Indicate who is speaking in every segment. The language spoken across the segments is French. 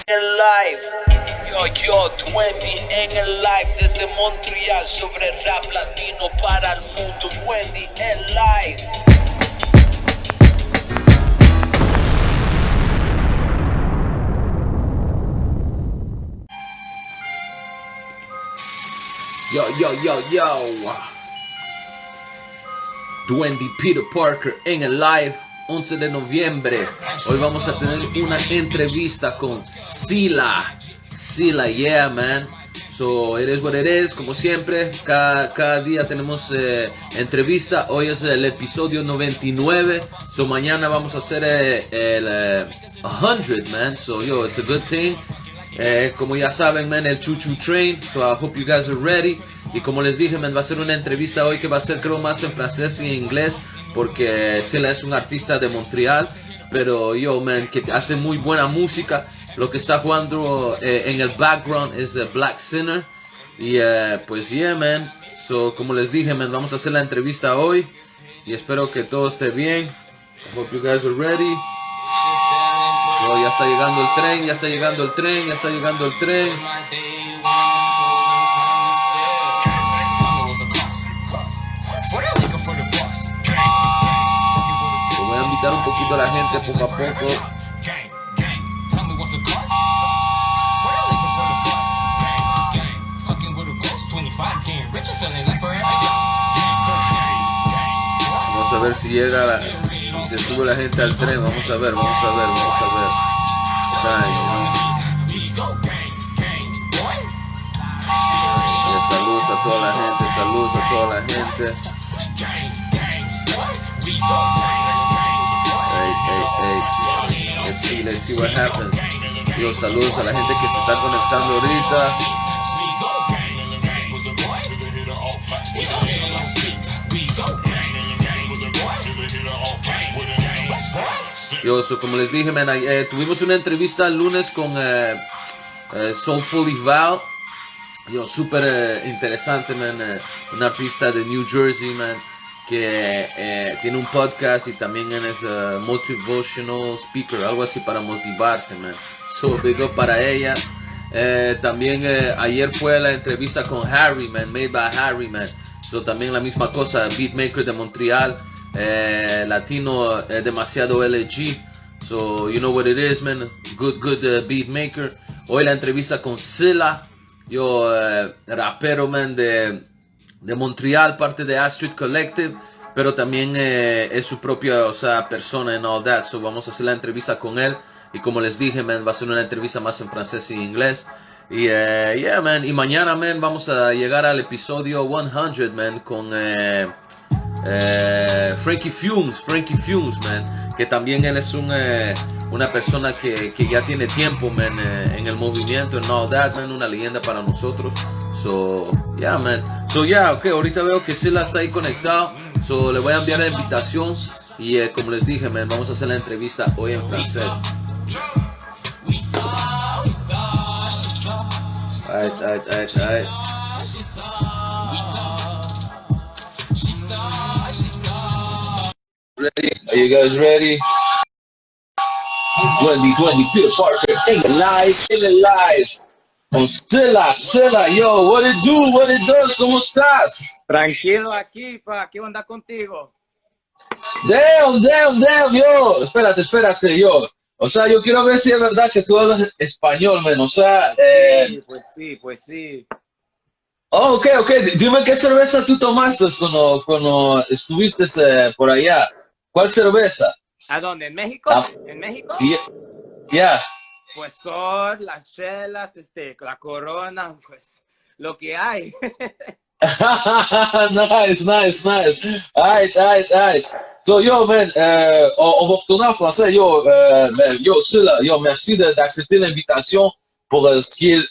Speaker 1: En live, yo, 20 en el live desde Montreal sobre rap latino para el mundo. 20 en live.
Speaker 2: Yo. Duende Peter Parker en el live, 11 de noviembre. Hoy vamos a tener una entrevista con Sila, yeah, man. So, it is what it is, como siempre. Cada día tenemos entrevista. Hoy es el episodio 99. So, mañana vamos a hacer el 100, man. So, it's a good thing. Como ya saben, man, el Choo Choo Train. So, I hope you guys are ready. Y como les dije, man, va a ser una entrevista hoy que va a ser, creo, más en francés y en inglés. Porque Sila es un artista de Montreal. Pero man, que hace muy buena música. Lo que está jugando en el background es Black Sinner. Y pues yeah, man. So, como les dije, man, vamos a hacer la entrevista hoy. Y espero que todo esté bien. I hope you guys are ready. So, ya está llegando el tren. Voy a invitar un poquito a la gente poco a poco. Vamos a ver si llega, si sube la gente al tren. Vamos a ver. Saludos a toda la gente. Hey. Let's see what happens. Yo, saludos a la gente que se está conectando ahorita. Yo, como les dije, man, tuvimos una entrevista el lunes con Soulfully Val. Yo, súper interesante, man. Un artista de New Jersey, man, que tiene un podcast y también es motivational speaker, algo así para motivarse, man. So, big up para ella. También ayer fue la entrevista con Harry, man, Made by Harry, man. So, también la misma cosa, beatmaker de Montreal, latino, demasiado LG. So, you know what it is, man. Good beatmaker. Hoy la entrevista con Sila, yo, rapero, man, de Montreal, parte de Astrid Collective, pero también es su propia, persona and all that. So, vamos a hacer la entrevista con él. Y como les dije, man, va a ser una entrevista más en francés y inglés. Y yeah, man, y mañana, man, vamos a llegar al episodio 100, man, con Frankie Fumes, man, que también él es una persona que ya tiene tiempo, man, en el movimiento and all that, man, una leyenda para nosotros. So, yeah, man. So, yeah, okay, ahorita veo que Sila está ahí conectado. So, le voy a enviar la invitación. Y como les dije, man, vamos a hacer la entrevista hoy en francés. Alright. Ready? Are you guys ready? Duende Peter Parker in the live. Con Sila, yo, what it does, ¿cómo estás?
Speaker 3: Tranquilo aquí, pa, ¿qué onda contigo?
Speaker 2: Damn, yo, espérate, yo. O sea, yo quiero ver si es verdad que tú hablas español, man. O sea,
Speaker 3: Pues sí.
Speaker 2: Oh, ok. Dime qué cerveza tú tomaste cuando estuviste por allá. ¿Cuál cerveza?
Speaker 3: ¿A dónde? ¿En México? ¿En México?
Speaker 2: Yeah.
Speaker 3: Pues son las chelas, la Corona, pues lo que hay.
Speaker 2: Nice. Alright. So, yo, man, on va retourner en français. Yo, Sila, yo, merci d'accepter l'invitation pour ce qui est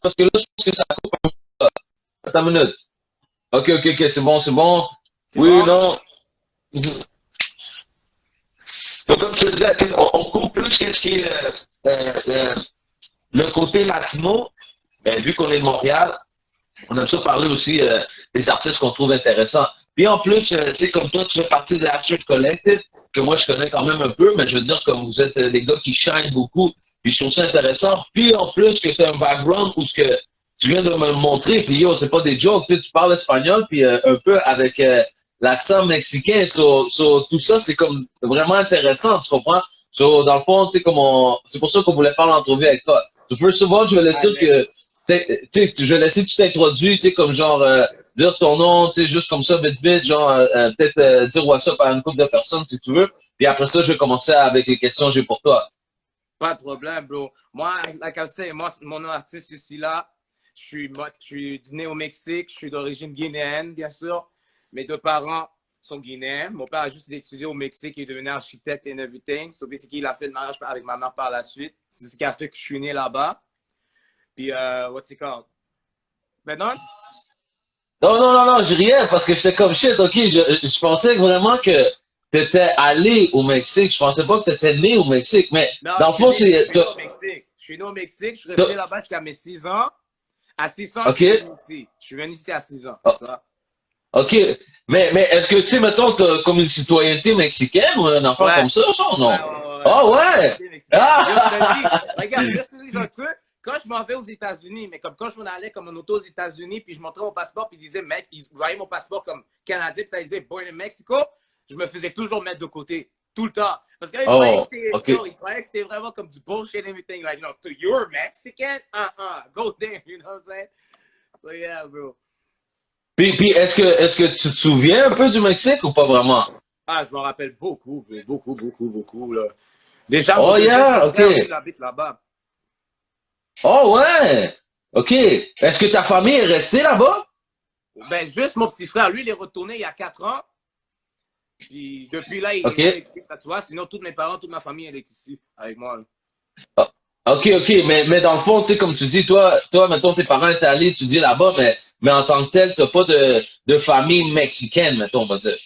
Speaker 2: parce que là, je pense que ça coupe un peu. Attends une minute. Ok, c'est bon. Oui,
Speaker 3: bon?
Speaker 2: Non. Donc, comme je te disais, on coupe plus qu'est-ce qui est
Speaker 4: le côté latino, ben, vu qu'on est de Montréal, on aime ça parler aussi des artistes qu'on trouve intéressants. Puis en plus, c'est comme toi, tu fais partie de l'Action Collective, que moi je connais quand même un peu, mais je veux dire, comme vous êtes des gars qui shine beaucoup, puis je trouve ça intéressant. Puis en plus, que c'est un background où ce que tu viens de me le montrer, puis yo, c'est pas des jokes, tu parles espagnol, puis un peu avec l'accent mexicain, tout ça, c'est comme vraiment intéressant, tu comprends? Dans le fond, tu sais, c'est pour ça qu'on voulait faire l'entrevue avec toi. So, first of all, je vais laisser je vais laisser que tu t'introduis, tu sais, comme genre, dire ton nom, tu sais, juste comme ça, vite, vite, genre, peut-être dire what's up à une couple de personnes si tu veux. Puis après ça, je vais commencer avec les questions que j'ai pour toi.
Speaker 3: Pas de problème, bro. Moi, like I say, moi, mon nom artiste ici là. Je suis né au Mexique. Je suis d'origine guinéenne, bien sûr. Mes deux parents sont guinéens. Mon père a juste étudié au Mexique. Il est devenu architecte and everything. So basically, il a fait le mariage avec ma mère par la suite. C'est ce qui a fait que je suis né là-bas. Puis, what's it called? Maintenant?
Speaker 4: Non, j'ai rien, parce que j'étais comme shit, ok, je pensais vraiment que t'étais allé au Mexique. Je pensais pas que t'étais né au Mexique, mais
Speaker 3: Non,
Speaker 4: dans le fond, c'est.
Speaker 3: je suis né au Mexique. Je suis né au Mexique. Je suis resté là-bas jusqu'à mes 6 ans. À 6 ans,
Speaker 4: Ok.
Speaker 3: je suis venu ici. Je suis venu ici à 6 ans. Ça.
Speaker 4: Ok, mais est-ce que, tu sais, mettons, t'as comme une citoyenneté mexicaine ou un enfant comme ça, genre, non? Ah ouais! Ah!
Speaker 3: Regarde, je te dis un truc. Quand je m'en vais aux États-Unis, mais comme quand je m'en allais comme en auto aux États-Unis, puis je montrais mon passeport, puis ils disaient, mec, ils voyaient mon passeport comme canadien, puis ça disait Born in Mexico, je me faisais toujours mettre de côté, tout le temps. Parce qu'ils croyaient que c'était vraiment comme du bullshit and everything. Like, no, you're Mexican? Go there, you know what I'm saying? So yeah, bro.
Speaker 4: Puis est-ce que tu te souviens un peu du Mexique ou pas vraiment?
Speaker 3: Ah, je m'en rappelle beaucoup, beaucoup, là. Déjà,
Speaker 4: Oh yeah, ok.
Speaker 3: J'habite là-bas.
Speaker 4: Oh ouais! Ok. Est-ce que ta famille est restée là-bas?
Speaker 3: Ben, juste mon petit frère. Lui, il est retourné il y a 4 ans. Puis depuis là, il
Speaker 4: Ok.
Speaker 3: est ici, tu vois. Sinon, tous mes parents, toute ma famille, elle est ici avec moi.
Speaker 4: Ah, ok, mais dans le fond, tu sais, comme tu dis, toi, mettons, tes parents étaient allés étudier là-bas, mais en tant que tel, t'as pas de famille mexicaine, mettons, on va dire.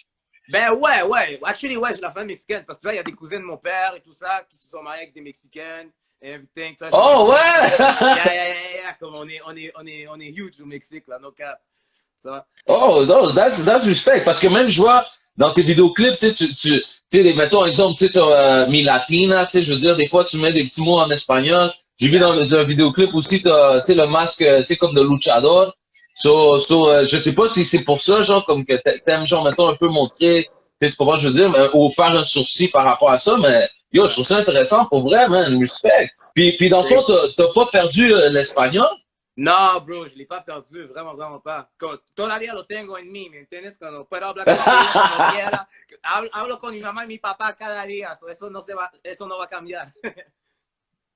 Speaker 3: Ben ouais. Actually, ouais, j'ai la famille mexicaine. Parce que là, il y a des cousins de mon père et tout ça qui se sont mariés avec des Mexicaines. Et everything.
Speaker 4: Oh ouais!
Speaker 3: Yeah. Comme on est huge au Mexique, là, no cap. Ça.
Speaker 4: Oh, no, that's respect. Parce que même, je vois, dans tes vidéoclips, tu sais, mettons, exemple, tu sais, t'as Mi Latina, tu sais, je veux dire, des fois, tu mets des petits mots en espagnol. J'ai vu dans un vidéoclip aussi, t'as, tu sais, le masque, tu sais, comme de luchador. Je sais pas si c'est pour ça, genre, comme que t'aimes, genre, mettons, un peu montrer, tu sais, tu comprends, je veux dire, ou faire un sourcil par rapport à ça, mais, yo, je trouve ça intéressant, pour vrai, man, respect. Puis dans le fond, t'as pas perdu l'espagnol?
Speaker 3: No, bro, je l'ai pas perdu, vraiment pas. Todavía lo tengo en mí, ¿me entiendes? Cuando puedo hablar con ellos como quiera, hablo con mi mamá y mi papá cada día, eso no va a cambiar.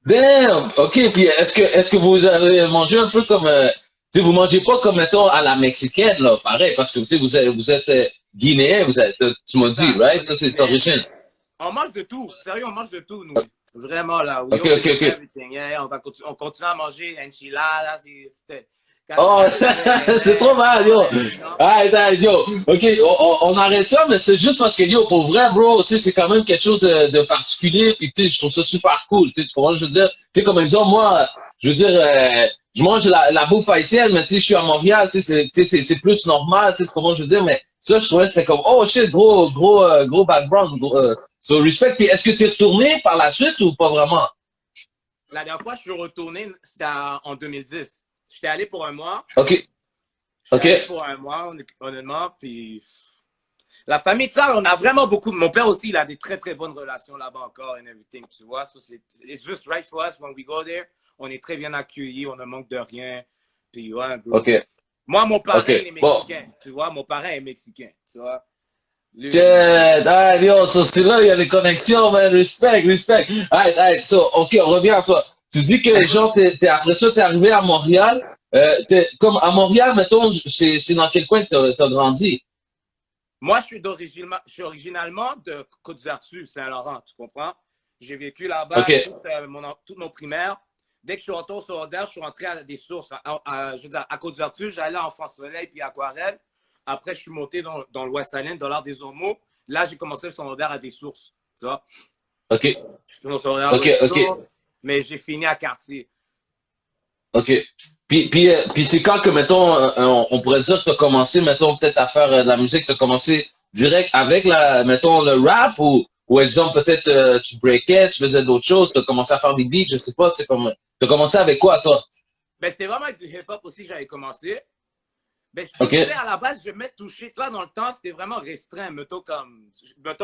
Speaker 4: Damn! OK, puis est-ce que vous avez mangé un peu comme tu sais, vous mangez pas comme mettons à la mexicaine là, pareil, parce que tu sais, vous êtes guinéen, tu m'as dit, right? Ça c'est d'origine.
Speaker 3: On mange de tout, sérieux, on mange de tout, nous. Vraiment, là.
Speaker 4: OK.
Speaker 3: Yeah, on continue à manger enchiladas. C'était...
Speaker 4: Oh, c'est trop mal, yo. Hey, yo. OK, on arrête ça, mais c'est juste parce que, yo, pour vrai, bro, tu sais, c'est quand même quelque chose de particulier, puis tu sais, je trouve ça super cool, tu sais, tu comprends, je veux dire, tu sais, comme exemple, moi, je veux dire, je mange la bouffe haïtienne, mais tu sais, je suis à Montréal, tu sais, c'est plus normal, tu sais, tu comprends, je veux dire, mais ça, je trouvais, c'était comme, oh shit, gros background, so respect, puis est-ce que tu es retourné par la suite ou pas vraiment?
Speaker 3: La dernière fois, je suis retourné, c'était en 2010. J'étais allé pour un mois.
Speaker 4: OK.
Speaker 3: J'étais allé pour un mois, honnêtement. Puis la famille, tu sais, on a vraiment beaucoup. Mon père aussi, il a des très, très bonnes relations là-bas encore and everything, tu vois. So it's just right for us when we go there. On est très bien accueillis, on ne manque de rien. Puis ouais, bro.
Speaker 4: OK.
Speaker 3: Moi, mon parrain, il est mexicain. Tu vois, mon parrain est mexicain, tu vois.
Speaker 4: Yo, so c'est là, il y a des connexions, man. Respect. Hey, so, OK, on revient à toi. Tu dis que, genre, après ça, t'es arrivé à Montréal. Comme à Montréal, mettons, c'est dans quel coin que t'as grandi?
Speaker 3: Moi, je suis originalement de Côte-d'Arthur, Saint-Laurent, tu comprends? J'ai vécu là-bas toute mon primaire. Dès que je suis rentré au secondaire, je suis rentré à des sources. Je veux dire, à Côte-d'Artur, j'allais à Enfant-Soleil puis Aquarelle. Après, je suis monté dans le West Island, dans l'art des Ormeaux. Là, j'ai commencé le secondaire à des sources. Tu vois?
Speaker 4: OK.
Speaker 3: Je suis au secondaire à des sources, mais j'ai fini à Cartier.
Speaker 4: OK. Puis c'est quand que, mettons, on pourrait dire que tu as commencé, mettons, peut-être à faire de la musique, tu as commencé direct avec mettons, le rap ou exemple, peut-être tu breakais, tu faisais d'autres choses, tu as commencé à faire des beats, je sais pas, tu sais, comme, tu as commencé avec quoi, toi?
Speaker 3: Ben, c'était vraiment avec du hip-hop aussi que j'avais commencé. Ben, je
Speaker 4: OK.
Speaker 3: touchais à la base, je me toucher. Tu vois, dans le temps, c'était vraiment restreint. Mettons,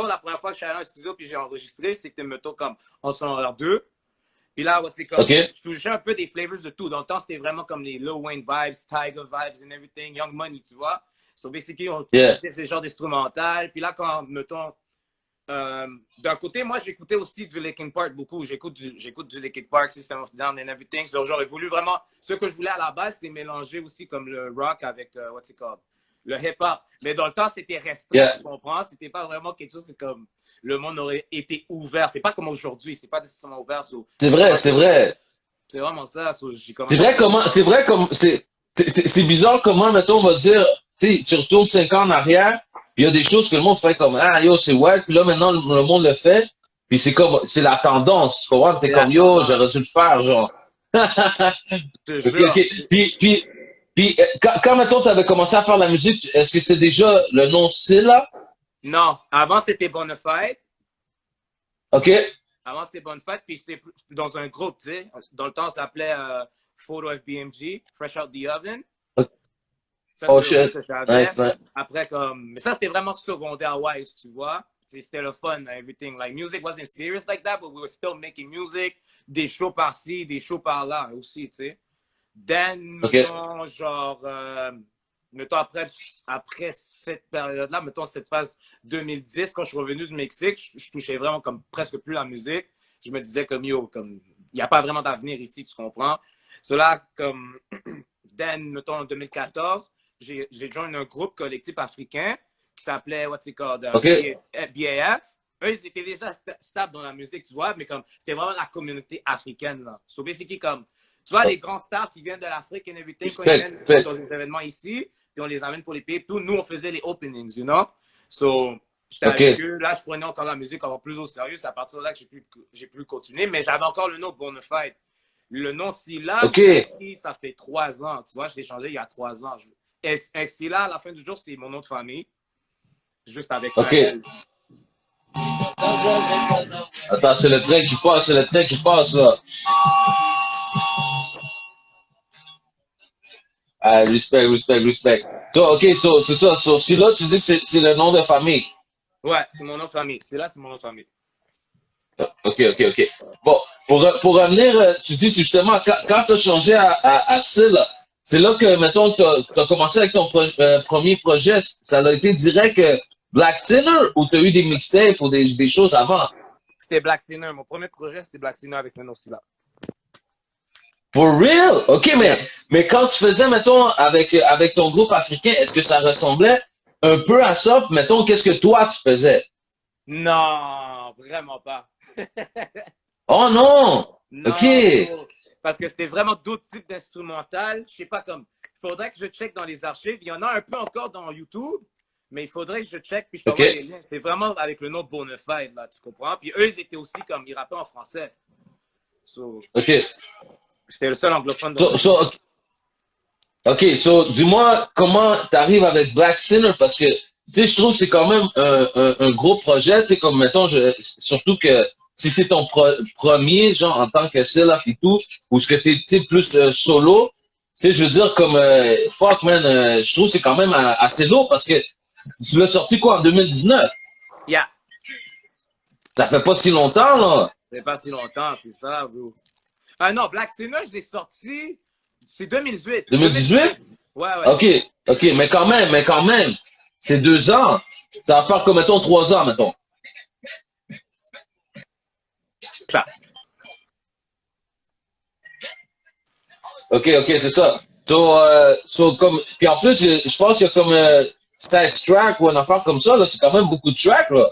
Speaker 3: la première fois que je suis allé dans un studio puis j'ai enregistré, c'était, mettons, comme en secondaire 2. Puis là, c'est comme,
Speaker 4: OK.
Speaker 3: je touchais un peu des flavors de tout. Dans le temps, c'était vraiment comme les Lil Wayne vibes, Tiger vibes and everything, Young Money, tu vois. So, basically, on touchait ce genre d'instrumental. Puis là, quand, mettons, d'un côté, moi, j'écoutais aussi du Linkin Park beaucoup. J'écoute du Linkin Park, System of a Down and everything. So, j'aurais voulu vraiment, ce que je voulais à la base, c'est mélanger aussi comme le rock avec, le hip-hop. Mais dans le temps, c'était restreint, tu comprends? C'était pas vraiment quelque chose, c'est comme, le monde aurait été ouvert. C'est pas comme aujourd'hui, c'est pas nécessairement ouvert.
Speaker 4: C'est vrai, c'est vrai.
Speaker 3: C'est vraiment ça.
Speaker 4: C'est vrai comme, c'est bizarre comment, mettons, on va dire, tu retournes 5 ans en arrière, puis il y a des choses que le monde fait comme, ah, yo, c'est ouais, puis là, maintenant, le monde le fait, puis c'est comme, c'est la tendance, tu comprends? T'es comme, yo, j'aurais dû le faire, genre. OK. Puis, quand, mettons, t'avais commencé à faire la musique, est-ce que c'était déjà le nom Silla?
Speaker 3: Non, avant, c'était Bonafide.
Speaker 4: OK.
Speaker 3: Avant, c'était Bonafide, puis j'étais dans un groupe, tu sais. Dans le temps, ça s'appelait Photo FBMG, Fresh Out the Oven. Ça,
Speaker 4: Oh shit.
Speaker 3: Que j'avais.
Speaker 4: Nice.
Speaker 3: Après, comme... Mais ça, c'était vraiment secondaire-wise, tu vois. C'était le fun, everything. Like, music wasn't serious like that, but we were still making music. Des shows par-ci, des shows par-là aussi, tu sais. Then, mettons, genre... mettons, après cette période-là, mettons, cette phase 2010, quand je suis revenu du Mexique, je touchais vraiment comme presque plus la musique. Je me disais comme, yo, comme... Il n'y a pas vraiment d'avenir ici, tu comprends? Cela, comme... Then, mettons, en 2014... j'ai joint un groupe collectif africain qui s'appelait BAF. Eux, ils étaient déjà stables dans la musique, tu vois, mais comme c'était vraiment la communauté africaine, là. So, basically, comme, tu vois, les grands stars qui viennent de l'Afrique et everything, quand ils viennent dans des événements ici, puis on les amène pour les pays, tout, nous, on faisait les openings, you know? So, j'étais avec eux. Là, je prenais encore la musique encore plus au sérieux. C'est à partir de là que j'ai pu continuer, mais j'avais encore le nom Bonafide. Le nom Silla, ça fait 3 ans, tu vois, je l'ai changé il y a 3 ans. Et là, à la fin du jour, c'est mon nom de famille. Juste avec
Speaker 4: L. Attends, c'est le train qui passe, là. Ah, respect. So, OK, c'est ça. So, si là, tu dis que c'est le nom de famille.
Speaker 3: Ouais, c'est mon nom de famille. C'est mon nom de famille.
Speaker 4: OK. Bon, pour revenir, tu dis, c'est justement, quand tu as changé à Silla, c'est là que, mettons, tu as commencé avec ton premier projet. Ça a été direct Black Sinner ou tu as eu des mixtapes ou des choses avant?
Speaker 3: C'était Black Sinner. Mon premier projet, c'était Black Sinner avec le nom Silla.
Speaker 4: For real? OK, mais quand tu faisais, mettons, avec ton groupe africain, est-ce que ça ressemblait un peu à ça? Mettons, qu'est-ce que toi, tu faisais?
Speaker 3: Non, vraiment pas.
Speaker 4: Oh non!
Speaker 3: Non,
Speaker 4: OK.
Speaker 3: Parce que c'était vraiment d'autres types d'instrumentales. Je sais pas, comme, il faudrait que je check dans les archives. Il y en a un peu encore dans YouTube, mais il faudrait que je check puis je t'envoie les liens. C'est vraiment avec le nom Bonafide, là, tu comprends? Puis eux, ils étaient aussi comme, ils rappaient en français. So,
Speaker 4: OK.
Speaker 3: J'étais le seul anglophone.
Speaker 4: OK, dis-moi comment tu arrives avec Black Sinner, parce que, tu sais, je trouve que c'est quand même un gros projet, tu sais, comme, mettons, surtout que si c'est ton premier, genre, en tant que Silla et tout, ou ce que t'es plus solo, tu sais, je veux dire, comme, fuck, man, je trouve que c'est quand même assez lourd, parce que tu l'as sorti, quoi, en 2019?
Speaker 3: Yeah.
Speaker 4: Ça fait pas si longtemps, là.
Speaker 3: Ça fait pas si longtemps, c'est ça, bro. Ah non, Black Sinner, je l'ai sorti, c'est 2018.
Speaker 4: 2018?
Speaker 3: Ouais.
Speaker 4: OK, mais quand même, c'est 2 ans. Ça va faire comme, mettons, 3 ans, mettons.
Speaker 3: Ça.
Speaker 4: OK, c'est ça. Comme, puis en plus, je pense qu'il y a comme 16 tracks ou une affaire comme ça, là. C'est quand même beaucoup de tracks, là.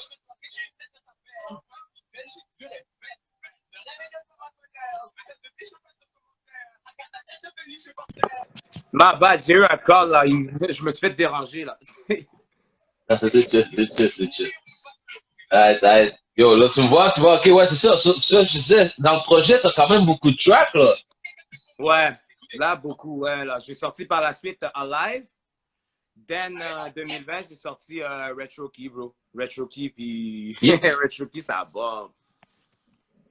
Speaker 3: Ma bad, j'ai eu un call, là. Je me suis fait déranger, là.
Speaker 4: C'est chill. Arrête. Yo, là, tu me vois, OK, ouais, c'est ça. Ça, je disais, dans le projet, t'as quand même beaucoup de tracks, là.
Speaker 3: Ouais. Là, beaucoup, ouais. Là. J'ai sorti par la suite Alive. Then, 2020, j'ai sorti Retro Key, bro. Retro Key, puis Retro Key, ça bombe.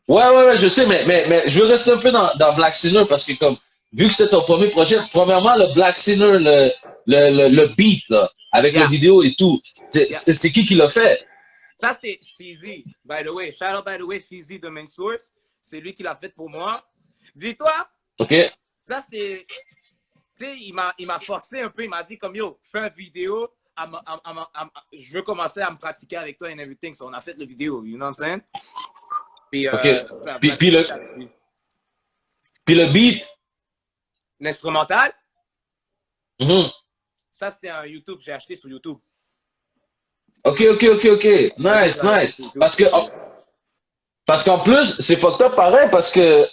Speaker 4: Ouais, je sais, mais je veux rester un peu dans Black Sinner parce que comme, vu que c'était ton premier projet, premièrement, le Black Sinner, le beat, là, avec la
Speaker 3: Yeah.
Speaker 4: vidéo et tout,
Speaker 3: Yeah.
Speaker 4: c'est qui l'a fait?
Speaker 3: Ça, c'est Fizzy, by the way. Shout out, by the way, Fizzy de Main Source. C'est lui qui l'a fait pour moi. Dis-toi,
Speaker 4: OK?
Speaker 3: ça, c'est... Tu sais, il m'a forcé un peu. Il m'a dit comme, yo, fais une vidéo. Je veux commencer à me pratiquer avec toi and everything. So, on a fait la vidéo, you know what I'm saying? Puis,
Speaker 4: OK.
Speaker 3: ça,
Speaker 4: Puis le beat?
Speaker 3: L'instrumental,
Speaker 4: Mhm.
Speaker 3: ça, c'était un YouTube. J'ai acheté sur YouTube.
Speaker 4: OK. Nice. Parce qu'en plus, c'est fucked up pareil, parce que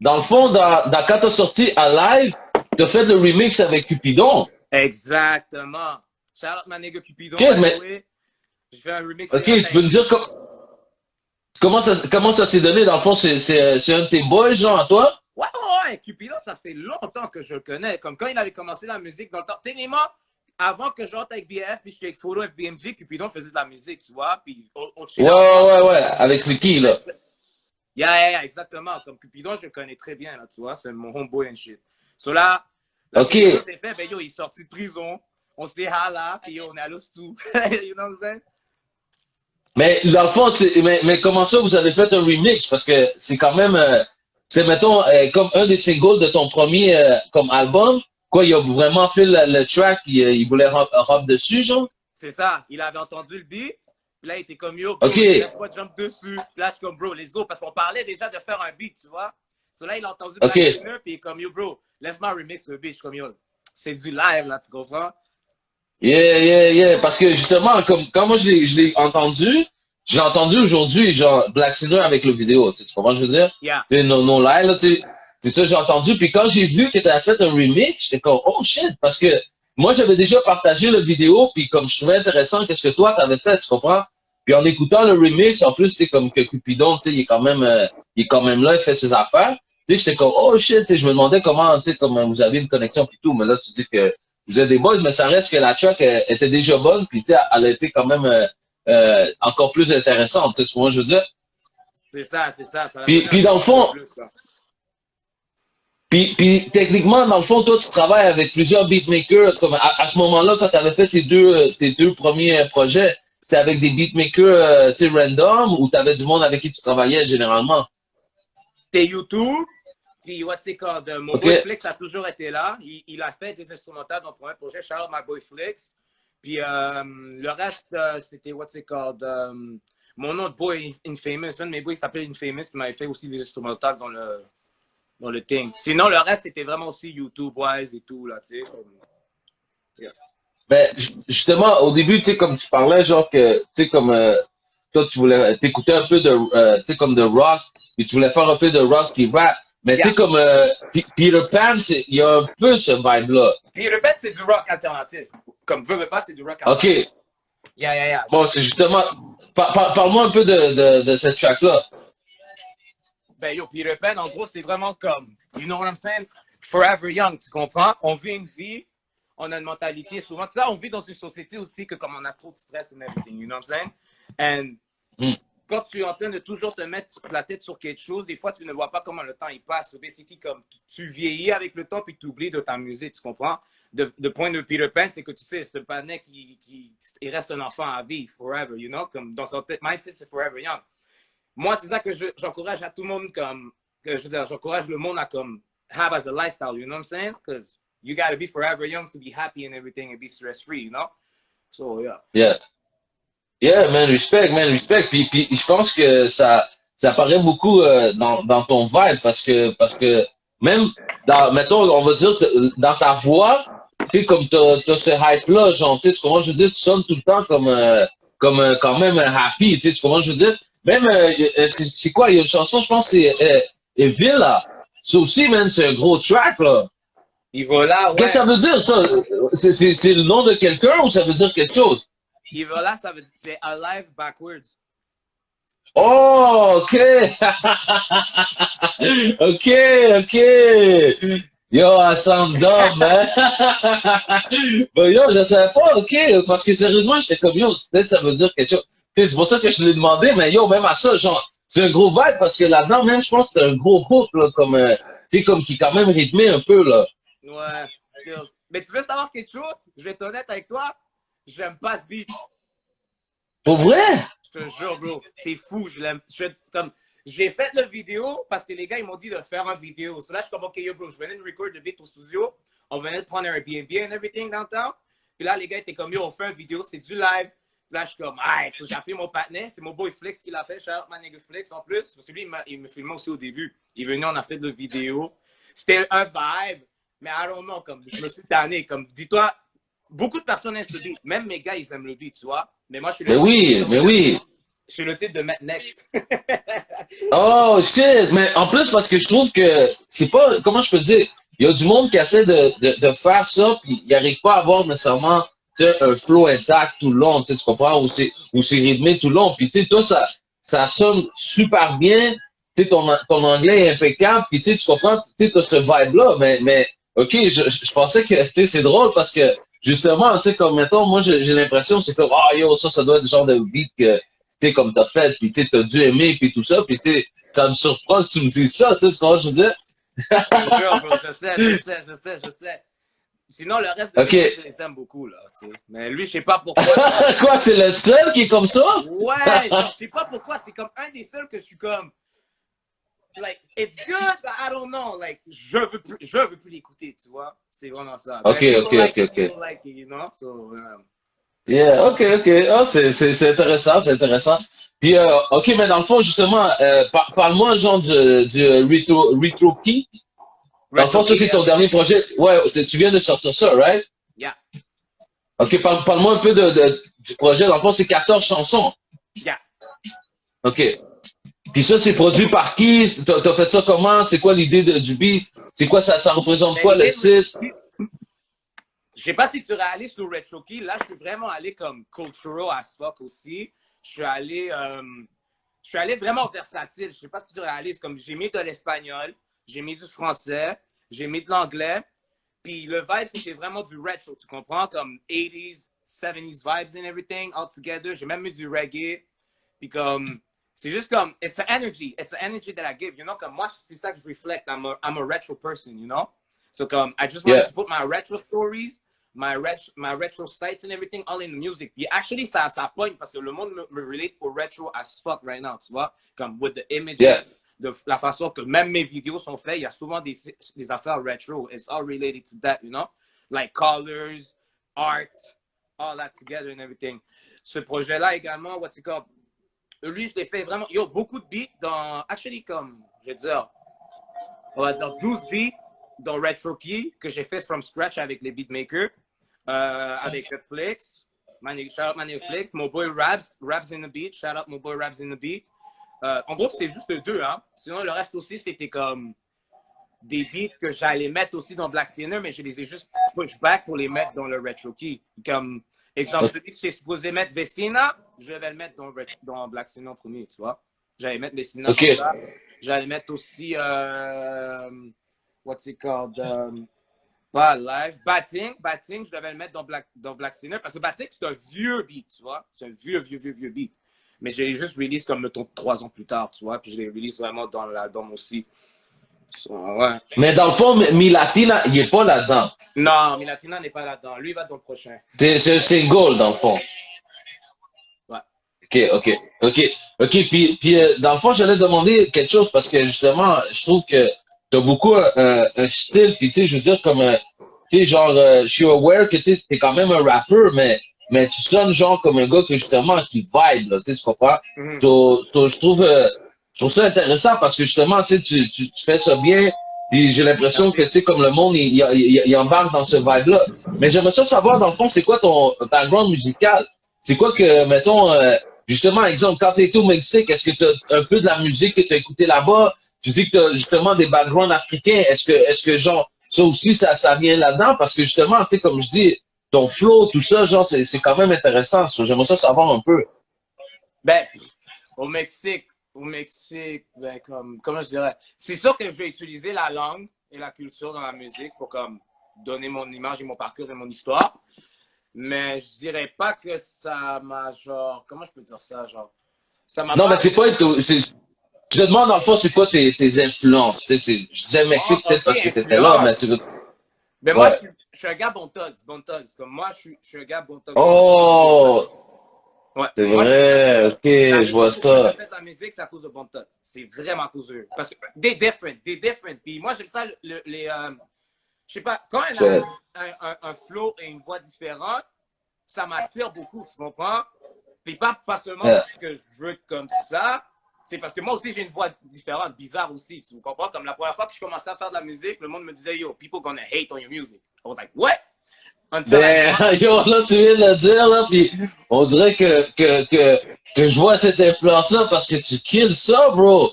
Speaker 4: dans le fond, quand t'as sorti à live, t'as fait le remix avec Cupidon.
Speaker 3: Exactement. Shout out ma nigga Cupidon.
Speaker 4: Ok,
Speaker 3: by
Speaker 4: mais-
Speaker 3: the way. J'ai fait un remix.
Speaker 4: OK, tu peux me dire comment ça s'est donné? Dans le fond, c'est un de tes boys, genre, à toi?
Speaker 3: Ouais, Cupidon, ça fait longtemps que je le connais. Comme quand il avait commencé la musique dans le temps. Techniquement, avant que je rentre avec BF, puis j'étais avec Photo FBMG, Cupidon faisait de la musique, tu vois. Puis on chillait ensemble.
Speaker 4: Ouais. Avec Ricky, là.
Speaker 3: Yeah, exactement. Comme Cupidon, je le connais très bien, là, tu vois. C'est mon homeboy and shit. So là,
Speaker 4: Ok.
Speaker 3: ça s'est fait, ben yo, il est sorti de prison. On s'est hala, puis yo, on est à l'os tout. You know what I'm saying?
Speaker 4: Mais dans le fond, mais comment ça vous avez fait un remix? Parce que c'est quand même, c'est mettons, comme un des singles de ton premier comme album. Quoi, il a vraiment fait le track, il voulait rap dessus, genre?
Speaker 3: C'est ça. Il avait entendu le beat. Puis là, il était comme yo, bro,
Speaker 4: Ok.
Speaker 3: laisse-moi jump dessus. Puis là, je suis comme bro, let's go. Parce qu'on parlait déjà de faire un beat, tu vois. So là, il a entendu Black
Speaker 4: Ok.
Speaker 3: Sinner, puis il est comme yo, bro, laisse-moi remix le beat. Je suis comme yo, c'est du live, là, tu comprends?
Speaker 4: Yeah. Parce que justement, comme quand moi je l'ai entendu, j'ai entendu aujourd'hui, genre, Black Sinner avec le vidéo. Tu comprends ce que je veux dire?
Speaker 3: Yeah.
Speaker 4: Tu sais, no lie, là, tu sais. C'est ça, j'ai entendu. Puis quand j'ai vu que tu as fait un remix, j'étais comme, oh shit, parce que moi, j'avais déjà partagé la vidéo, puis comme je trouvais intéressant qu'est-ce que toi, t'avais fait, tu comprends? Puis en écoutant le remix, en plus, c'est comme que Cupidon, tu sais, il est quand même là, il fait ses affaires. Tu sais, j'étais comme, oh shit, tu sais, je me demandais comment, tu sais, comment vous avez une connexion puis tout, mais là, tu dis que vous êtes des boys, mais ça reste que la track était déjà bonne, puis tu sais, elle a été quand même encore plus intéressante, tu sais, ce que je veux dire?
Speaker 3: C'est ça. Ça a
Speaker 4: Puis
Speaker 3: donné un
Speaker 4: dans le fond,
Speaker 3: plus, là.
Speaker 4: Puis techniquement, dans le fond, toi, tu travailles avec plusieurs beatmakers. Comme à ce moment-là, quand tu avais fait tes deux premiers projets, c'était avec des beatmakers tu sais, random ou tu avais du monde avec qui tu travaillais généralement?
Speaker 3: C'était YouTube. Puis, what's it called? Mon
Speaker 4: Ok.
Speaker 3: boy Flix a toujours été là. Il a fait des instrumentales dans le premier projet. Shout out my boy Flix. Puis, le reste, c'était what's it called? Mon autre boy, Infamous. Un de mes boys s'appelle Infamous, qui m'avait fait aussi des instrumentales dans le thing. Sinon, le reste, c'était vraiment aussi YouTube-wise et tout, là, tu sais. Yeah.
Speaker 4: Ben, justement, au début, tu sais, comme tu parlais, genre que, tu sais, comme toi, tu voulais t'écouter un peu de, tu sais, comme de rock, puis tu voulais faire un peu de rock puis rap. Mais tu sais,
Speaker 3: Yeah.
Speaker 4: comme Peter Pan, il y a un peu ce vibe-là.
Speaker 3: Puis, répète, c'est du rock alternatif. Comme veux pas, c'est du rock
Speaker 4: OK.
Speaker 3: alternatif. Yeah.
Speaker 4: Bon, c'est justement, parle-moi un peu de cette track-là.
Speaker 3: Ben yo, Peter Pan, en gros, c'est vraiment comme, you know what I'm saying? Forever young, tu comprends? On vit une vie, on a une mentalité, souvent, tu sais, on vit dans une société aussi que comme on a trop de stress and everything, you know what I'm saying? And quand tu es en train de toujours te mettre la tête sur quelque chose, des fois, tu ne vois pas comment le temps il passe. So basically, comme tu vieillis avec le temps puis tu oublies de t'amuser, tu comprends? De point de Peter Pan, c'est que tu sais, ce panet il reste un enfant à vivre forever, you know? Comme dans son mindset, c'est forever young. Moi, c'est ça que j'encourage à tout le monde comme, je veux dire, j'encourage le monde à comme, have as a lifestyle, you know what I'm saying? Because you gotta be forever young to be happy and everything and be stress free, you know? So, yeah.
Speaker 4: Yeah, man, respect. Puis je pense que ça paraît beaucoup dans ton vibe parce que même mettons, on va dire dans ta voix, tu sais, comme t'as ce hype-là, genre, tu sais, comment je veux dire, tu sonnes tout le temps comme quand même happy, tu sais, comment je veux dire. Même, c'est quoi, il y a une chanson, je pense, c'est Evil, là. Ça aussi, man, c'est un gros track, là.
Speaker 3: Il va là, ouais.
Speaker 4: Qu'est-ce que ça veut dire, ça? C'est le nom de quelqu'un ou ça veut dire quelque chose?
Speaker 3: Il va là, ça veut dire c'est alive backwards.
Speaker 4: Oh, ok. Ok. Yo, elle semble d'homme, hein? Ben, yo, je savais pas, ok, parce que sérieusement, j'étais comme, yo, peut-être ça veut dire quelque chose. Tu sais, c'est pour ça que je l'ai demandé, mais yo, même à ça, genre, c'est un gros vibe, parce que là-dedans, même, je pense que c'est un gros hook, là, comme, tu sais, comme qui est quand même rythmé un peu, là.
Speaker 3: Ouais, still. Mais tu veux savoir quelque chose? Je vais être honnête avec toi. J'aime pas ce beat.
Speaker 4: Pour vrai?
Speaker 3: Je te jure, bro. C'est fou. Je l'aime. Comme, j'ai fait la vidéo parce que les gars, ils m'ont dit de faire une vidéo. So là, je suis comme, OK, yo, bro, je venais de record le beat au studio. On venait de prendre un Airbnb and everything downtown. Puis là, les gars étaient comme, yo, on fait une vidéo, c'est du live. Puis là, je suis comme, ah, j'ai appelé mon partenaire. C'est mon boy Flix qui l'a fait. Shout out my nigga Flix en plus. Parce que lui, il me filmait aussi au début. Il est venu, on a fait de la vidéo. C'était un vibe. Mais I don't know, comme, je me suis tanné. Comme, dis-toi, beaucoup de personnes aiment ce beat. Même mes gars, ils aiment le beat, tu vois. Mais moi, je suis le
Speaker 4: Mais
Speaker 3: type
Speaker 4: oui, mais oui.
Speaker 3: je suis le type de mettre next.
Speaker 4: Oh, shit! Mais en plus, parce que je trouve que c'est pas, comment je peux dire, il y a du monde qui essaie de faire ça, puis il n'arrive pas à avoir nécessairement, tu sais, un flow intact tout le long, tu sais, tu comprends, ou c'est rythmé tout le long. Puis, tu sais, toi, ça sonne super bien, tu sais, ton anglais est impeccable, puis, tu sais, tu comprends, tu sais, t'as ce vibe-là, mais, ok, je pensais que, tu sais, c'est drôle parce que, justement, tu sais, comme, mettons, moi, j'ai l'impression, c'est comme, ah, yo, ça doit être le genre de beat que, tu sais, comme t'as fait, puis tu sais, t'as dû aimer, puis tout ça, puis tu sais, ça me surprend que tu me dises ça, tu sais, ce que je veux dire?
Speaker 3: Je te jure, bro, je sais. Sinon, le reste de
Speaker 4: Ok.
Speaker 3: mes je les aime beaucoup, là, tu sais. Mais lui, je sais pas pourquoi.
Speaker 4: Quoi, c'est le seul qui est comme ça?
Speaker 3: Ouais, genre, je sais pas pourquoi. C'est comme un des seuls que je suis comme, like, it's good, but I don't know. Like, je veux plus l'écouter, tu vois. C'est vraiment ça.
Speaker 4: Ok,
Speaker 3: Mais
Speaker 4: ok,
Speaker 3: people like
Speaker 4: ok,
Speaker 3: it,
Speaker 4: ok.
Speaker 3: people like it, you know? So,
Speaker 4: Yeah, ok, ok. Ah, c'est intéressant, c'est intéressant. Puis, ok, mais dans le fond, justement, parle-moi, genre, du Retro Key. Dans le fond,
Speaker 3: Retro
Speaker 4: ça,
Speaker 3: Key,
Speaker 4: c'est ton dernier projet. Ouais, tu viens de sortir ça, right?
Speaker 3: yeah,
Speaker 4: Ok, parle-moi un peu du projet. Dans le fond, c'est 14 chansons.
Speaker 3: yeah.
Speaker 4: Ok. Puis ça, c'est produit par qui? T'as fait ça comment? C'est quoi l'idée du beat? C'est quoi ça représente
Speaker 3: Mais
Speaker 4: quoi le
Speaker 3: l'idée de
Speaker 4: titre?
Speaker 3: je sais pas si tu serais allé sur Retro Key. Là, je suis vraiment allé comme cultural as fuck aussi. Je suis allé vraiment versatile. Je sais pas si tu serais allé. C'est comme j'ai mis de l'espagnol, j'ai mis du français, j'ai mis de l'anglais. Puis le vibe, c'était vraiment du retro. Tu comprends? Comme 80s, 70s vibes and everything all together. J'ai même mis du reggae. Puis comme, c'est juste comme, it's an energy. It's an energy that I give. You know, comme moi, c'est ça que je reflect. I'm a retro person, you know? So comme, I just wanted
Speaker 4: Yeah.
Speaker 3: to put my retro stories, my retro states and everything all in the music. Puis actually, ça pointe parce que le monde me relate au retro as fuck right now, tu vois? Comme with the images,
Speaker 4: Yeah.
Speaker 3: de la façon que même mes vidéos sont faites, il y a souvent des affaires retro. It's all related to that, you know? Like colors, art, all that together and everything. Ce projet-là également, what's it called? Lui, je l'ai fait vraiment. Il y a beaucoup de beats dans. Actually, comme, je vais dire, on va dire 12 beats dans Retro Key que j'ai fait from scratch avec les beatmakers, avec Netflix. Shout out my Netflix. Mon boy Rabs in the beat. Shout out mon boy Rabs in the beat. En gros, c'était juste deux, hein. Sinon, le reste aussi, c'était comme des beats que j'allais mettre aussi dans Black Sinner, mais je les ai juste push back pour les mettre dans le Retro Key. Comme, exemple, celui que j'étais supposé mettre Vecina, je vais le mettre dans Black Sinner en premier, tu vois. J'allais mettre Vecina
Speaker 4: Ok.
Speaker 3: comme ça. J'allais mettre aussi, what's it called? Pas live. Batting, je devais le mettre dans Black Sinner parce que Batting, c'est un vieux beat, tu vois. C'est un vieux beat. Mais je l'ai juste release comme mettons 3 ans plus tard, tu vois. Puis je l'ai release vraiment dans l'album aussi. So, ouais.
Speaker 4: Mais dans le fond, Milatina, il est pas là-dedans.
Speaker 3: Non, Milatina n'est pas là-dedans. Lui, il va dans le prochain.
Speaker 4: C'est un single, dans le fond.
Speaker 3: Ouais.
Speaker 4: Ok. Puis dans le fond, j'allais demander quelque chose parce que justement, je trouve que t'as beaucoup un style, puis tu sais, je veux dire comme, tu sais, genre, je suis aware que tu sais, t'es quand même un rappeur, mais tu sonnes genre comme un gars que justement qui vibe, là, tu sais, tu comprends?
Speaker 3: Mhm.
Speaker 4: So, je trouve ça intéressant parce que justement, tu sais, tu fais ça bien, puis j'ai l'impression que tu sais, comme le monde, il embarque dans ce vibe-là. Mais j'aimerais ça savoir, dans le fond, c'est quoi ton background musical? C'est quoi que, mettons, justement, exemple, quand tu étais au Mexique, est-ce que tu as un peu de la musique que tu as écouté là-bas? Tu dis que tu as justement des backgrounds africains. Est-ce que genre, ça aussi, ça vient là-dedans? Parce que justement, tu sais, comme je dis, ton flow, tout ça, genre, c'est quand même intéressant. So, j'aimerais ça savoir un peu.
Speaker 3: Ben, au Mexique, ben, comment je dirais? C'est sûr que je vais utiliser la langue et la culture dans la musique pour comme donner mon image et mon parcours et mon histoire. Mais je dirais pas que ça m'a genre, comment je peux dire ça, genre, ça m'a
Speaker 4: Non,
Speaker 3: pas.
Speaker 4: mais c'est quoi, je te demande dans le fond, c'est quoi tes influences? Tu sais, je disais Mexique
Speaker 3: Oh,
Speaker 4: peut-être
Speaker 3: ok,
Speaker 4: parce que t'étais là, mais
Speaker 3: influence.
Speaker 4: tu veux.
Speaker 3: Mais moi,
Speaker 4: Ouais.
Speaker 3: je suis un gars bon thugs, bon thugs. Comme moi, je suis un gars bon thugs.
Speaker 4: Oh,
Speaker 3: Ouais,
Speaker 4: c'est
Speaker 3: moi, j'aime bien.
Speaker 4: vrai, ok,
Speaker 3: La
Speaker 4: je vois
Speaker 3: raison pourquoi
Speaker 4: ça.
Speaker 3: j'ai fait la musique, c'est à cause de Bon Tot. C'est vraiment à cause d'eux. Parce que they different. Puis moi, j'aime ça, je sais pas, quand un
Speaker 4: Shit.
Speaker 3: artiste a un flow et une voix différente, ça m'attire beaucoup, tu comprends? Puis pas seulement
Speaker 4: Yeah.
Speaker 3: parce que je veux être comme ça, c'est parce que moi aussi, j'ai une voix différente, bizarre aussi, tu comprends? Comme la première fois que je commençais à faire de la musique, le monde me disait, yo, people gonna hate on your music. I was like, what? Until I
Speaker 4: Ben, yo, là, tu viens de le dire, là, puis on dirait que je vois cette influence-là parce que tu kills ça, bro.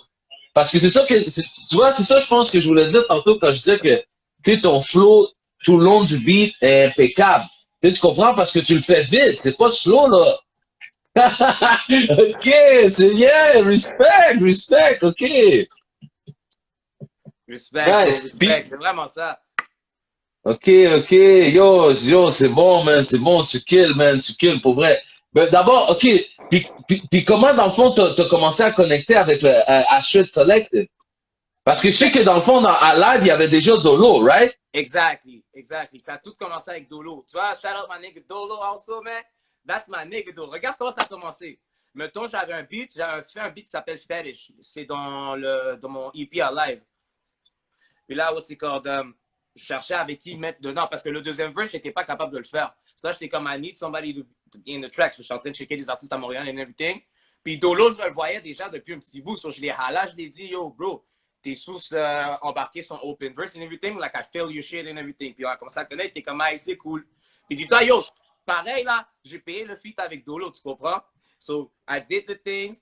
Speaker 4: Parce que c'est ça que, tu vois, c'est ça, je pense que je voulais dire tantôt quand je disais que, tu sais, ton flow tout le long du beat est impeccable. Tu comprends parce que tu le fais vite, c'est pas slow, là. Ok, c'est bien, respect, ok.
Speaker 3: respect, bro,
Speaker 4: Nice.
Speaker 3: respect, c'est vraiment ça.
Speaker 4: Ok, ok, yo, c'est bon, man, c'est bon, tu kills, man, tu kills, pour vrai. Ben, d'abord, ok, puis comment, dans le fond, t'as commencé à connecter avec le Astrid Collective? Parce que je sais que, dans le fond, à live, il y avait déjà Dolo, right?
Speaker 3: Exactly. Ça a tout commencé avec Dolo. Tu vois, shout out my nigga Dolo also, man. That's my nigga Dolo. Regarde comment ça a commencé. Mettons, j'avais fait un beat qui s'appelle Fetish. C'est dans mon EP à live. Puis là, what's it called? Je cherchais avec qui mettre dedans parce que le deuxième verse, j'étais pas capable de le faire. Ça, j'étais comme, I need somebody to be in the track. So, je suis en train de checker des artistes à Montréal and everything. Puis Dolo, je le voyais déjà depuis un petit bout. So, je l'ai halé, je l'ai dit, yo, bro, t'es sous embarqué son open verse and everything. Like, I feel your shit and everything. Puis on a commencé à connaître. T'es comme, ah, c'est cool. Puis dis-toi, yo, pareil là, j'ai payé le feat avec Dolo, tu comprends? So, I did the thing.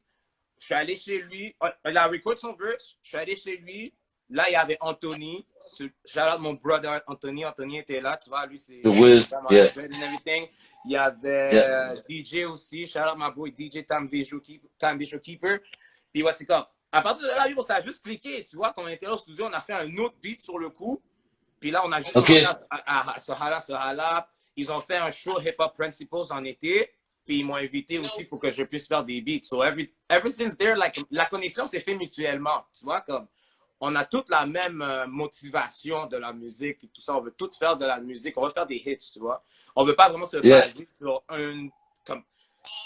Speaker 3: Je suis allé chez lui. Il a record son verse. Je suis allé chez lui. Là, il y avait Anthony. Shout out mon brother Anthony. Anthony était là, tu vois. Lui, c'est
Speaker 4: The Wiz, yeah.
Speaker 3: and everything. Il y avait
Speaker 4: Yeah.
Speaker 3: DJ aussi. Shout out my boy DJ Time Visual Keeper. Puis, what's it called? À partir de là, ça a juste cliqué. Tu vois, quand on était au studio, on a fait un autre beat sur le coup. Puis là, on a juste commencé à se hala. Ils ont fait un show Hip Hop Principles en été. Puis ils m'ont invité aussi pour que je puisse faire des beats. So ever since there, like, la connexion s'est faite mutuellement. Tu vois, comme on a toute la même motivation de la musique et tout ça. On veut tout faire de la musique. On veut faire des hits, tu vois. On veut pas vraiment se baser sur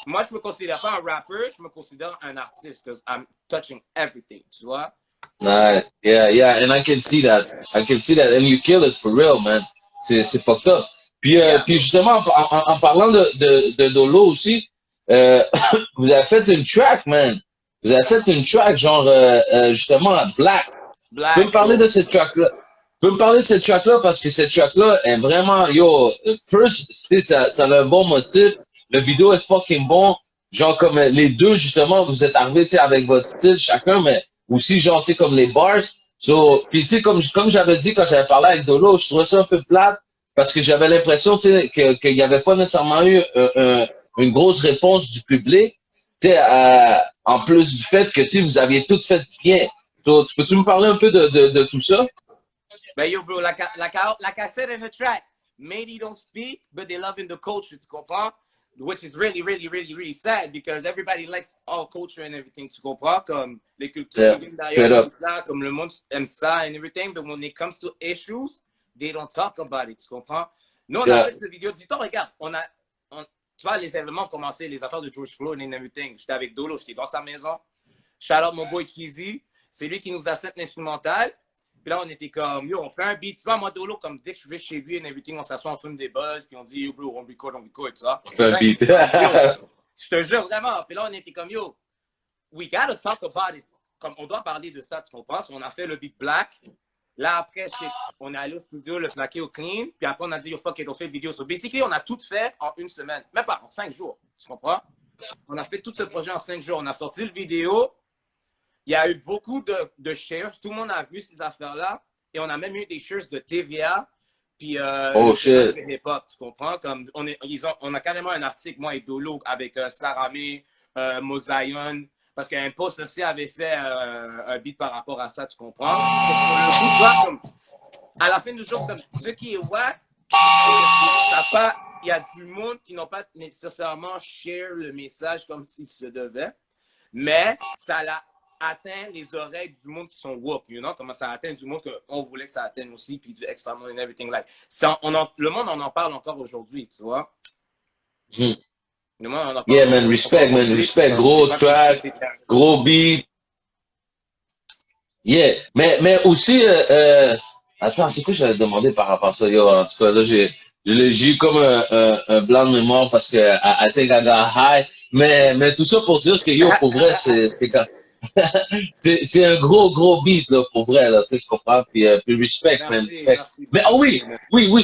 Speaker 3: moi, je me considère pas un rappeur, je me considère un artiste because I'm touching everything, tu vois.
Speaker 4: Nice. Yeah, and I can see that. And you kill it for real, man. C'est fucked up. Puis justement, en parlant de Dolo aussi, vous avez fait une track, man. Vous avez fait une track, genre, justement, Black. Tu peux me parler de cette track-là? Tu peux me parler de cette track-là parce que cette track-là est vraiment, yo, first, ça a un bon motif. Le vidéo est fucking bon. Genre, comme les deux, justement, vous êtes arrivés, tu sais, avec votre style chacun, mais aussi, genre, tu sais, comme les bars. So, puis, tu sais, comme j'avais dit quand j'avais parlé avec Dolo, je trouvais ça un peu plate parce que j'avais l'impression, tu sais, qu'il n'y avait pas nécessairement eu une grosse réponse du public. Tu sais, en plus du fait que, tu sais, vous aviez tout fait bien. So, peux-tu me parler un peu de tout ça?
Speaker 3: Ben yo, bro, like I said in the track, maybe don't speak, but they love in the culture, tu comprends? Which is really, really, really, really sad because everybody likes all culture and everything, tu comprends? Comme les cultures d'ailleurs, tout ça, comme le monde aime ça and everything, but when it comes to issues, they don't talk about it, tu comprends? Nous, on a fait cette vidéo, dis-toi, regarde, tu vois, les événements ont commencé, les affaires de George Floyd and everything. J'étais avec Dolo, j'étais dans sa maison. Shout out mon boy Kizzy. C'est lui qui nous a fait l'instrumental. Puis là, on était comme, yo, on fait un beat. Tu vois, moi, Dolo, comme dès que je vais chez lui and everything, on s'assoit, on fume des buzz, puis on dit, yo, bro, on record, tu vois.
Speaker 4: On fait un beat.
Speaker 3: Je te jure, vraiment. Puis là, on était comme, yo, we gotta talk about it. Comme, on doit parler de ça, tu comprends? So, on a fait le beat Black. Là, après, on est allé au studio, le plaquer au clean. Puis après, on a dit, yo, fuck it, on fait une vidéo. So, basically, on a tout fait en une semaine. Même pas, en 5 jours. Tu comprends? On a fait tout ce projet en 5 jours. On a sorti le vidéo. Il y a eu beaucoup de shares. Tout le monde a vu ces affaires-là. Et on a même eu des shares de TVA. Puis,
Speaker 4: oh, shit.
Speaker 3: Hip-hop, tu comprends? Comme on a carrément un article, moi et Dolo, avec Saramé, Mosaïon. Parce qu'un post aussi avait fait un beat par rapport à ça, tu comprends? Tu vois, comme, à la fin du jour, comme ce qui est wack, il y a du monde qui n'ont pas nécessairement share le message comme s'il se devait, mais ça l'a atteint les oreilles du monde qui sont woke, you know? Comment ça atteint du monde qu'on voulait que ça atteigne aussi, puis du extra monde and everything like. Le monde, on en parle encore aujourd'hui, tu vois?
Speaker 4: Hmm.
Speaker 3: Le monde, on en parle
Speaker 4: Yeah, man, respect, man, respect. Gros track, gros beat. Yeah, mais aussi, attends, c'est quoi que j'allais te demander par rapport à ça, yo? En tout cas, là, j'ai eu comme un blanc de mémoire parce que I think I got high. Mais tout ça pour dire que, yo, pour vrai, c'est un gros beat, là, pour vrai, là, tu sais, tu comprends? Puis respect, man, respect.
Speaker 3: Merci.
Speaker 4: Mais, oui,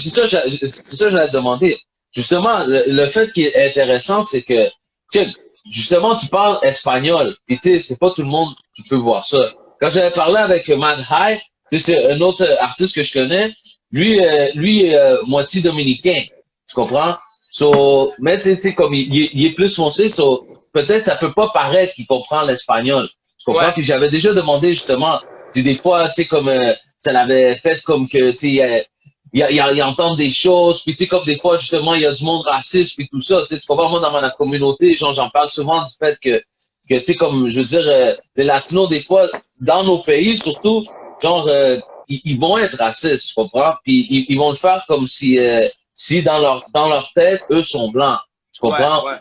Speaker 4: c'est ça, c'est ça que j'allais te demander. Justement, le fait qui est intéressant, c'est que, tu sais, justement, tu parles espagnol. Puis, tu sais, c'est pas tout le monde qui peut voir ça. Quand j'avais parlé avec Mad High, tu sais, c'est un autre artiste que je connais. Lui est moitié dominicain. Tu comprends? So, mais tu sais, comme il est plus foncé, so, peut-être ça peut pas paraître qu'il comprend l'espagnol. Tu comprends?
Speaker 3: Ouais.
Speaker 4: Puis j'avais déjà demandé justement, tu sais, des fois, tu sais, comme ça l'avait fait comme que, tu sais, il entend des choses, puis tu sais, comme des fois, justement, il y a du monde raciste, puis tout ça, tu sais, tu comprends, moi, dans ma communauté, genre, j'en parle souvent du fait que tu sais, comme, je veux dire, les Latinos, des fois, dans nos pays, surtout, genre, ils vont être racistes, tu comprends? Puis ils vont le faire comme si dans leur tête, eux sont blancs. Tu comprends?
Speaker 3: Ouais.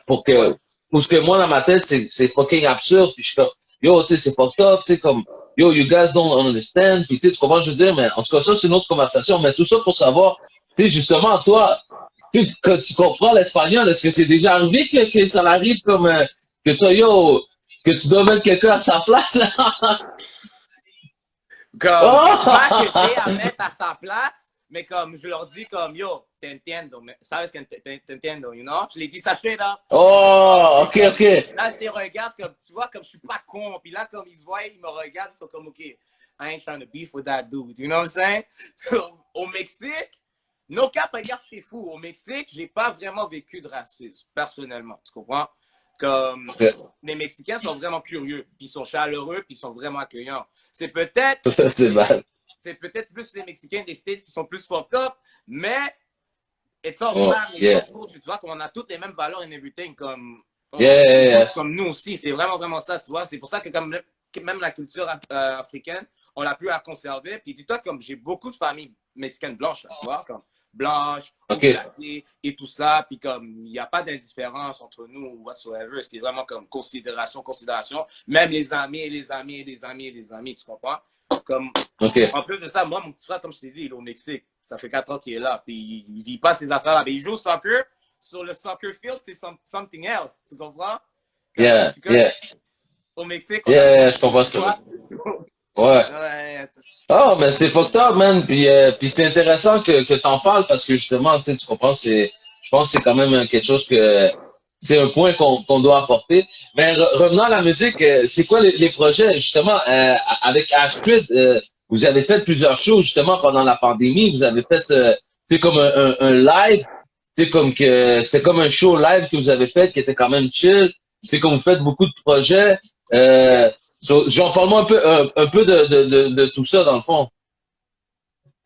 Speaker 4: Parce que moi, dans ma tête, c'est fucking absurde, puis je suis comme, yo, tu sais, c'est fucked up, tu sais, comme, yo, you guys don't understand, puis tu sais, tu comprends, je veux dire, mais en tout cas, ça, c'est une autre conversation, mais tout ça pour savoir, tu sais, justement, toi, tu sais, quand tu comprends l'espagnol, est-ce que c'est déjà arrivé que ça arrive comme, que ça, yo, que tu dois mettre quelqu'un à sa place, là?
Speaker 3: Comme,
Speaker 4: Oh!
Speaker 3: pas que j'ai à mettre à sa place, mais comme, je leur dis comme, yo, t'entiendo, sabes que t'entiendo, you know? Je les dis ça straight up.
Speaker 4: Oh, ok.
Speaker 3: Là, je les regarde comme, tu vois, comme je suis pas con. Puis là, comme ils se voient, ils me regardent, ils sont comme, OK, I ain't trying to beef with that dude. You know what I'm saying? Au Mexique, no cap, regarde, c'est fou. Au Mexique, j'ai pas vraiment vécu de racisme, personnellement. Tu comprends? Comme, les Mexicains sont vraiment curieux, puis ils sont chaleureux, puis ils sont vraiment accueillants. C'est peut-être
Speaker 4: C'est
Speaker 3: plus les Mexicains des States qui sont plus fucked up, mais it's all cool, tu vois, qu'on a toutes les mêmes valeurs and everything, comme nous aussi. C'est vraiment, vraiment ça, tu vois. C'est pour ça que même la culture africaine, on l'a pu à conserver. Puis dis-toi, comme j'ai beaucoup de familles mexicaines blanches, là, tu vois, comme blanches, classées et tout ça. Puis comme il n'y a pas d'indifférence entre nous whatsoever. C'est vraiment comme considération. Même les amis, tu comprends? Comme, en plus de ça, moi, mon petit frère, comme je t'ai dit, il est au Mexique. Ça fait 4 ans qu'il est là. Puis il ne vit pas ces affaires-là. Mais il joue au soccer. Sur le soccer field, c'est something else. Tu comprends? Au Mexique,
Speaker 4: je comprends ça. Ouais. Oh, mais c'est fucked up, man. Puis c'est intéressant que t'en parles parce que justement, tu sais, tu comprends, je pense que c'est quand même quelque chose c'est un point qu'on doit apporter. Mais revenons à la musique, c'est quoi les projets, justement, avec Astrid, vous avez fait plusieurs shows, justement, pendant la pandémie. Vous avez fait, tu sais, comme un live, tu sais, comme que, c'était comme un show live que vous avez fait qui était quand même chill. Tu sais, comme vous faites beaucoup de projets, j'en parle-moi un peu de tout ça, dans le fond.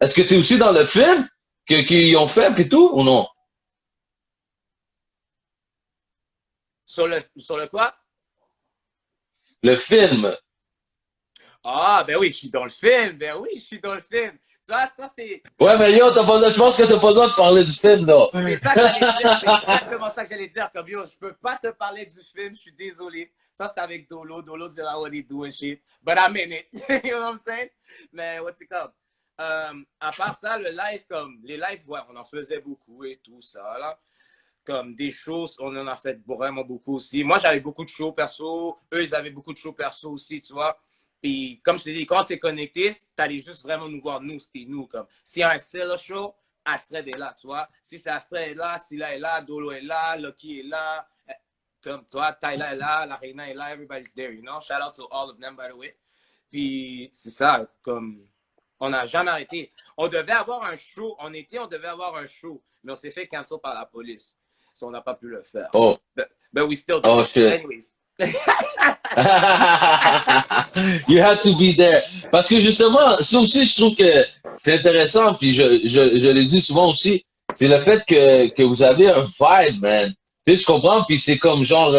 Speaker 4: Est-ce que tu es aussi dans le film qu'ils ont fait et tout, ou non?
Speaker 3: Sur le quoi?
Speaker 4: Le film.
Speaker 3: Ah, ben oui, je suis dans le film. Ça, c'est...
Speaker 4: Ouais, mais yo, je pense que t'as pas le droit de parler du film, là.
Speaker 3: C'est ça que j'allais dire. C'est exactement ça que j'allais dire. Comme yo, je peux pas te parler du film, je suis désolé. Ça, c'est avec Dolo. Dolo, c'est là what he doing shit. But I'm in it. You know what I'm saying? Mais what's it called? À part ça, les lives, ouais, on en faisait beaucoup et tout ça, là. Comme des shows, on en a fait vraiment beaucoup aussi. Moi, j'avais beaucoup de shows perso. Eux, ils avaient beaucoup de shows perso aussi, tu vois. Puis, comme je te dis, quand c'est connecté, t'allais juste vraiment nous voir, nous, c'était nous. Comme, s'il y a un seul show, Astrid est là, tu vois. Si c'est Astrid est là, Silla est là, Dolo est là, Lucky est là. Comme, tu vois, Tyla est là, La Reina est là, everybody's there, you know. Shout out to all of them, by the way. Puis, c'est ça, comme, on n'a jamais arrêté. On devait avoir un show, en été, on devait avoir un show, mais on s'est fait cancel par la police. So, on n'a pas pu le faire.
Speaker 4: Oh.
Speaker 3: But we still
Speaker 4: Oh, shit.
Speaker 3: Anyways.
Speaker 4: You have to be there. Parce que justement, ça aussi, je trouve que c'est intéressant, puis je le dis souvent aussi, c'est le fait que vous avez un vibe, man. Tu sais, tu comprends? Puis c'est comme genre,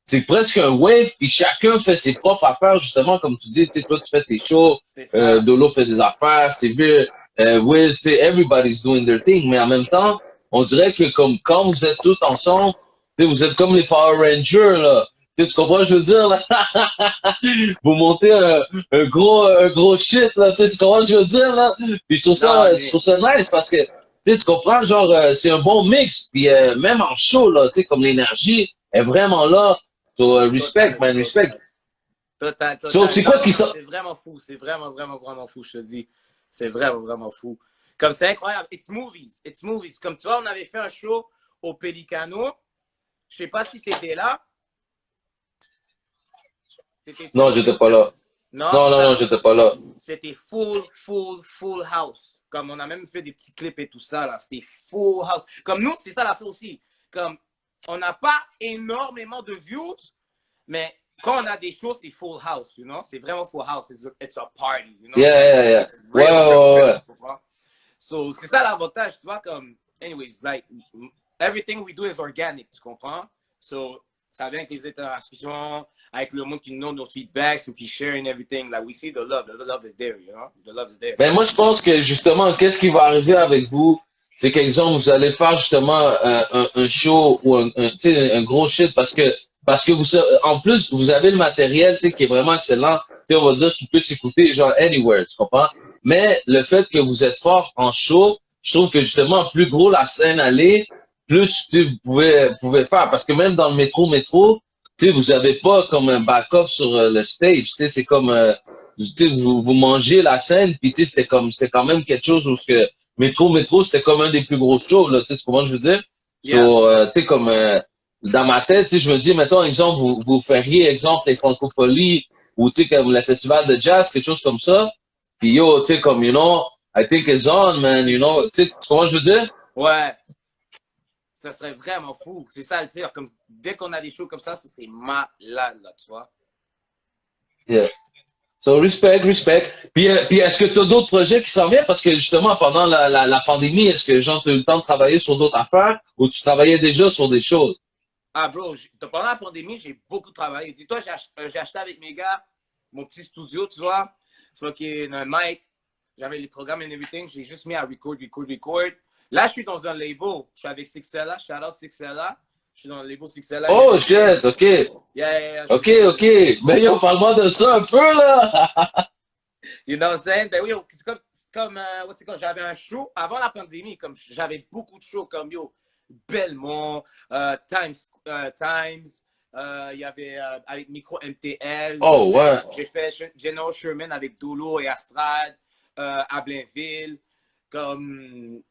Speaker 4: c'est presque un wave, puis chacun fait ses propres affaires, justement, comme tu dis, tu sais, toi, tu fais tes shows,
Speaker 3: C'est ça.
Speaker 4: Dolo fait ses affaires, Stevie, Wiz, tu sais, everybody's doing their thing, mais en même temps, on dirait que comme quand vous êtes tous ensemble, tu sais, vous êtes comme les Power Rangers, là. Tu sais, tu comprends, ce que je veux dire, là? Vous montez un gros shit, là, tu sais, tu comprends, ce que je veux dire, là? Puis
Speaker 3: Non,
Speaker 4: je
Speaker 3: mais
Speaker 4: trouve ça nice parce que, tu sais, tu comprends, genre, c'est un bon mix. Puis même en show, là, tu sais, comme l'énergie est vraiment là. So, respect,
Speaker 3: total,
Speaker 4: man, respect.
Speaker 3: total. Total,
Speaker 4: So,
Speaker 3: total.
Speaker 4: c'est
Speaker 3: Non,
Speaker 4: quoi
Speaker 3: non,
Speaker 4: qui
Speaker 3: non,
Speaker 4: sort?
Speaker 3: c'est vraiment fou. C'est vraiment, vraiment, vraiment fou, je te dis. C'est vraiment, vraiment fou. Comme c'est incroyable. It's movies. It's movies. Comme tu vois, on avait fait un show au Pelicano. Je sais pas si tu étais là. T'étais-tu
Speaker 4: Non,
Speaker 3: là?
Speaker 4: j'étais pas là.
Speaker 3: Non,
Speaker 4: Non,
Speaker 3: c'est
Speaker 4: non,
Speaker 3: ça.
Speaker 4: non, j'étais pas là.
Speaker 3: C'était full house. Comme on a même fait des petits clips et tout ça, là. C'était full house. Comme nous, c'est ça la fois aussi. Comme on n'a pas énormément de views, mais quand on a des shows, c'est full house, you know? C'est vraiment full house. It's a party, you know?
Speaker 4: Yeah.
Speaker 3: It's
Speaker 4: Ouais,
Speaker 3: real,
Speaker 4: ouais,
Speaker 3: real,
Speaker 4: ouais,
Speaker 3: real,
Speaker 4: ouais.
Speaker 3: tu comprends? So, c'est ça l'avantage, tu vois? Comme, anyways, like, everything we do is organic, tu comprends? So, ça vient avec les interactions, avec le monde qui nous donne nos feedbacks, ou qui share and everything. Like, we see the love. The love is there, you know? The love is there.
Speaker 4: Ben moi je pense que justement, qu'est-ce qui va arriver avec vous, c'est qu'exemple, vous allez faire justement un show ou tu sais, un gros shit parce que en plus vous avez le matériel tu sais qui est vraiment excellent, tu sais on va dire qu'il peut s'écouter genre anywhere, tu comprends? Mais le fait que vous êtes fort en show, je trouve que justement plus gros la scène allait, plus tu sais, vous pouvez faire parce que même dans le métro, tu sais vous avez pas comme un backup sur le stage, tu sais c'est comme tu sais, vous mangez la scène, puis tu sais, c'était quand même quelque chose où ce que Métro, c'était comme un des plus gros shows, là, tu sais comment je veux dire?
Speaker 3: Yeah.
Speaker 4: So, tu sais, comme dans ma tête, tu sais, je me dis, mettons, exemple, vous feriez, exemple, les francopholies, ou tu sais, comme le festival de jazz, quelque chose comme ça, puis yo, tu sais, comme, you know, I think it's on, man, you know, tu sais, comment je veux dire?
Speaker 3: Ouais. Ça serait vraiment fou. C'est ça le pire. Comme, dès qu'on a des shows comme ça serait malade, là, tu vois?
Speaker 4: Yeah. So, respect. Puis est-ce que tu as d'autres projets qui s'en viennent? Parce que justement, pendant la pandémie, est-ce que genre, tu as eu le temps de travailler sur d'autres affaires ou tu travaillais déjà sur des choses?
Speaker 3: Ah, bro, pendant la pandémie, j'ai beaucoup travaillé. Dis-toi, j'ai acheté avec mes gars mon petit studio, tu vois. Fucking un mic. J'avais les programmes and everything. J'ai juste mis à record. Là, je suis dans un label. Je suis avec Sixella. Shout out Sixella. Je suis dans le label Sixella.
Speaker 4: Oh, shit, OK.
Speaker 3: Yeah.
Speaker 4: OK. Ben, yo, parle-moi de ça un peu, là.
Speaker 3: You know what I'm saying? Ben oui, c'est comme what's it called? J'avais un show avant la pandémie, comme j'avais beaucoup de shows comme yo, Belmont, Times, il y avait avec Micro MTL.
Speaker 4: Oh, ouais.
Speaker 3: J'ai fait General Sherman avec Dolo et Astrad, à Blainville, comme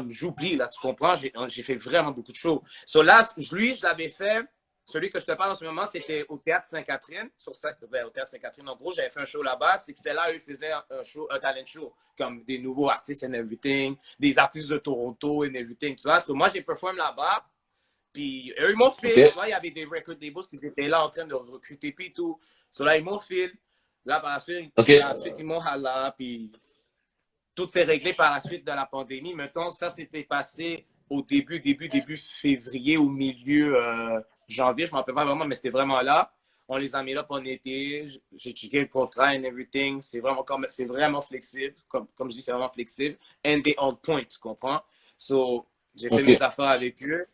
Speaker 3: j'oublie, là, tu comprends? J'ai fait vraiment beaucoup de shows. So là, lui, je l'avais fait. Celui que je te parle en ce moment, c'était au Théâtre Sainte-Catherine. Au Théâtre Sainte-Catherine, en gros, j'avais fait un show là-bas. C'est que c'est là, eux faisaient un talent show, comme des nouveaux artistes and everything, des artistes de Toronto and everything, tu vois. So, moi, j'ai performé là-bas. Puis, eux, ils m'ont filé, tu vois, il y avait des record labels qui étaient là en train de recruter, puis tout. So, là, ils m'ont filé. Là, par la suite, ils m'ont halà, puis tout s'est réglé par la suite de la pandémie. Mettons, ça s'était passé au début février, au milieu janvier, je ne me rappelle pas vraiment, mais c'était vraiment là. On les a mis là pour été. J'ai checké le contrat and everything. C'est vraiment flexible. Comme je dis, c'est vraiment flexible. And they on point, tu comprends? So, j'ai fait mes affaires avec eux.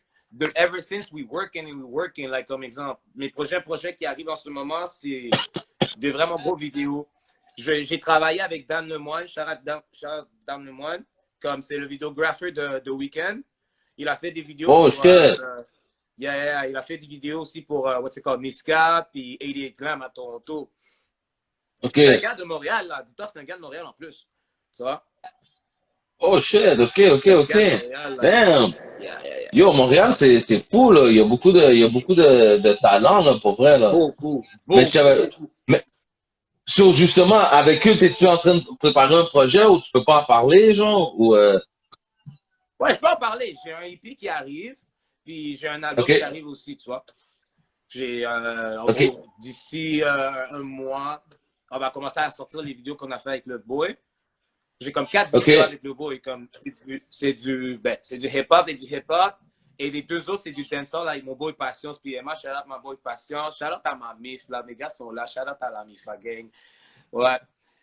Speaker 3: Ever since we working, like comme exemple, mes projets qui arrivent en ce moment, c'est de vraiment beaux vidéos. J'ai travaillé avec Dan Lemoine, Dan Lemoine, comme c'est le vidéographeur de Weeknd. Il a fait des vidéos.
Speaker 4: Oh, shit!
Speaker 3: Il a fait des vidéos aussi pour what's it called, Niska, puis 88 Glam à Toronto.
Speaker 4: OK.
Speaker 3: C'est un gars de Montréal, là. Dis-toi, c'est un gars de Montréal en plus. Tu vois?
Speaker 4: Oh, shit, OK. Damn!
Speaker 3: Yeah.
Speaker 4: Yo, Montréal, c'est fou, là. Il y a beaucoup de talent, là, pour vrai, là.
Speaker 3: Beaucoup.
Speaker 4: Mais, so, justement, avec eux, t'es-tu en train de préparer un projet ou tu peux pas en parler, genre? Ou,
Speaker 3: Ouais, je peux en parler. J'ai un EP qui arrive, puis j'ai un album qui arrive aussi, tu vois. J'ai, en
Speaker 4: Ok.
Speaker 3: gros, d'ici un mois, on va commencer à sortir les vidéos qu'on a fait avec le boy. J'ai comme 4
Speaker 4: Ok.
Speaker 3: vidéos avec le boy. Comme c'est du hip-hop et du hip-hop. Et les 2 autres, c'est du dancehall avec mon boy Patience. Puis Emma, shout out ma boy Patience. Shout out à ma mif, là. Mes gars sont là. Shout out à la mif, la gang. Ouais.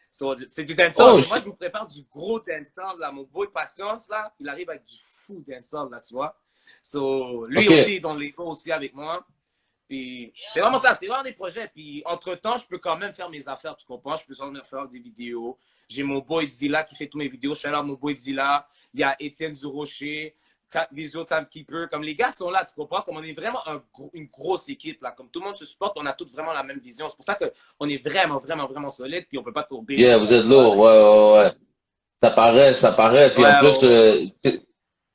Speaker 3: So, c'est du dancehall.
Speaker 4: Oh,
Speaker 3: Moi, je vous prépare du gros dancehall, là. Mon boy Patience, là, il arrive avec du fou dancehall, là, tu vois. So, lui
Speaker 4: Ok.
Speaker 3: aussi est dans les gars aussi avec moi. Puis, c'est vraiment ça, c'est vraiment des projets. Puis, entre-temps, je peux quand même faire mes affaires, tu comprends? Je peux quand même faire des vidéos. J'ai mon boy Zilla qui fait toutes mes vidéos. Shout out mon boy Zilla. Il y a Étienne Durocher, Visio Timekeeper. Comme les gars sont là, tu comprends? Comme on est vraiment une grosse équipe, là. Comme tout le monde se supporte, on a tous vraiment la même vision. C'est pour ça qu'on est vraiment, vraiment, vraiment solide. Puis, on peut pas tourner.
Speaker 4: Yeah, vous êtes lourd. Ouais. Ça paraît. Puis
Speaker 3: Ouais,
Speaker 4: en plus,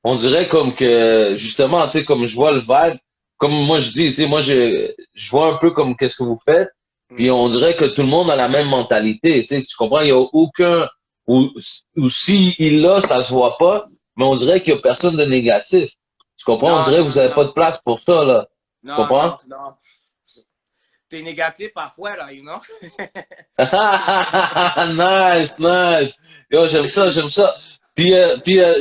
Speaker 4: on dirait comme que, justement, tu sais, comme je vois le vibe, comme moi je dis, tu sais, moi je vois un peu comme qu'est-ce que vous faites, puis on dirait que tout le monde a la même mentalité, tu sais, tu comprends, il y a aucun, ou si il l'a, ça se voit pas, mais on dirait qu'il y a personne de négatif. Tu comprends?
Speaker 3: Non,
Speaker 4: On dirait que vous avez
Speaker 3: non.
Speaker 4: pas de place pour ça, là. Tu
Speaker 3: Non,
Speaker 4: comprends?
Speaker 3: non. T'es négatif parfois, là, you know?
Speaker 4: Nice. Yo, j'aime ça. Puis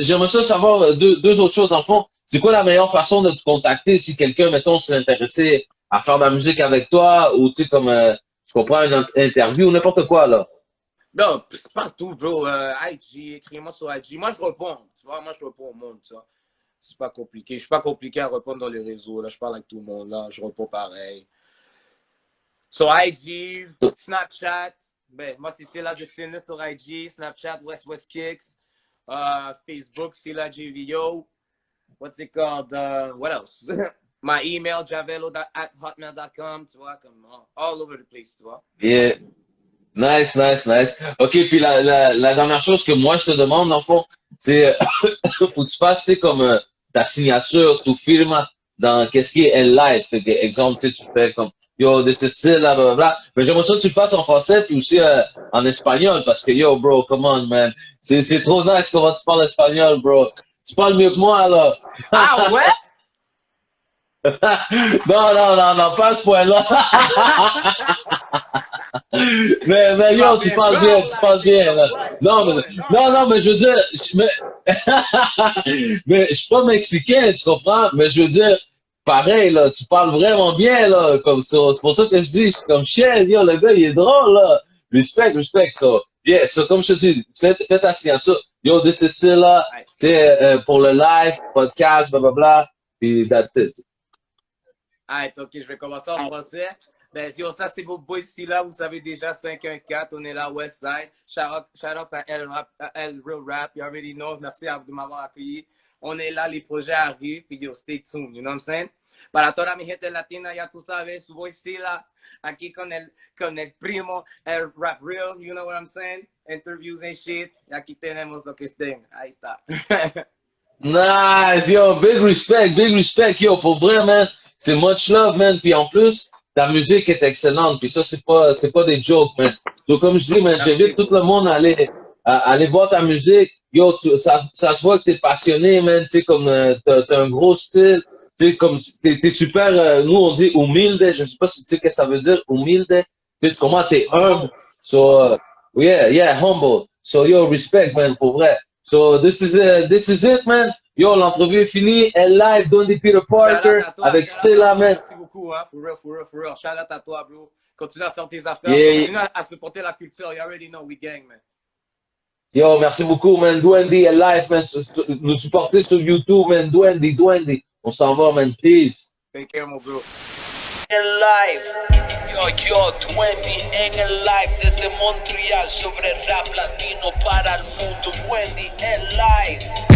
Speaker 4: j'aimerais ça savoir deux autres choses dans le fond. C'est quoi la meilleure façon de te contacter si quelqu'un, mettons, serait intéressé à faire de la musique avec toi ou tu sais comme tu comprends une interview ou n'importe quoi là.
Speaker 3: Non, c'est partout, bro. IG, écris-moi sur IG. Moi, je réponds. Tu vois, moi, je réponds au monde, tu vois. C'est pas compliqué. Je suis pas compliqué à répondre dans les réseaux. Là, je parle avec tout le monde. Là, je réponds pareil. Sur IG, Snapchat. Ben, moi, c'est Silla de Cine sur IG. Snapchat, West Kicks. Facebook, Silla JVO. What's it called? What else? My email, javelo@hotmail.com. Tu vois, comme all over the place, tu vois.
Speaker 4: Yeah. Nice. OK, puis la dernière chose que moi je te demande dans le fond, c'est faut que tu fasses tu sais comme ta signature, tu filmes dans qu'est-ce qui est L-Life. Fait que, exemple, tu sais, tu fais comme yo, this is Silla, blablabla. Mais j'aimerais ça que tu le fasses en français puis aussi en espagnol parce que yo, bro, come on, man. C'est trop nice comment tu parles espagnol, bro. Tu parles mieux que moi, là.
Speaker 3: Ah ouais?
Speaker 4: Non, pas à ce point-là. mais yo, tu parles bien, là. Non, mais je veux dire, mais je suis pas mexicain, tu comprends? Mais je veux dire, pareil, là, tu parles vraiment bien, là, comme ça. C'est pour ça que je dis, je suis comme chien, yo, le gars, il est drôle, là. Respect, so. Yeah, so comme je te dis, fais ta signature. Yo, this is Silla, tu sais, pour le live, podcast, blablabla, puis that's it.
Speaker 3: Alright, ok, je vais commencer en français. Ben, yo, ça, c'est vos boys ici, là. Vous savez déjà, 514, on est là, Westside. Shout out à El Real Rap, you already know. Merci de m'avoir accueilli. On est là, les projets arrivent, puis yo, stay tuned, you know what I'm saying? Para toda mi gente latina, ya tú sabes, su voz Silla, aquí con el primo, el Rap Real, you know what I'm saying? Interviews and shit. Y aquí tenemos lo que estén. Ahí está.
Speaker 4: Nice, yo, big respect, yo, pour vrai, man. C'est much love, man. Puis en plus, ta musique est excellente. Puis ça, c'est pas des jokes, man. So, comme je dis, man, j'invite tout le monde à aller voir ta musique. Yo, ça se voit que t'es passionné, man. Tu sais, comme t'as un gros style. Tu sais, comme t'es super. Nous, on dit humilde. Je sais pas si tu sais ce que ça veut dire, humilde. Tu sais, comment t'es humble. So, yeah, humble. So, yo, respect, man, pour vrai. So, this is it, man. Yo, l'entrevue est finie. Elle live, Dondy Peter Parker, avec Silla, man.
Speaker 3: Merci beaucoup, hein. For real. Shout out à toi, bro. Continue à faire tes affaires.
Speaker 4: Yeah.
Speaker 3: Continue à supporter la culture. You already know, we gang, man.
Speaker 4: Yo, merci beaucoup, man. Dwendy, elle live, man. Nous supporter sur YouTube, man. Dwendy. On s'en va, man. Peace.
Speaker 3: Take care, mon bro.
Speaker 1: En live, yo, Dwendy en el live desde Montreal sobre rap latino para el mundo. Dwendy en live.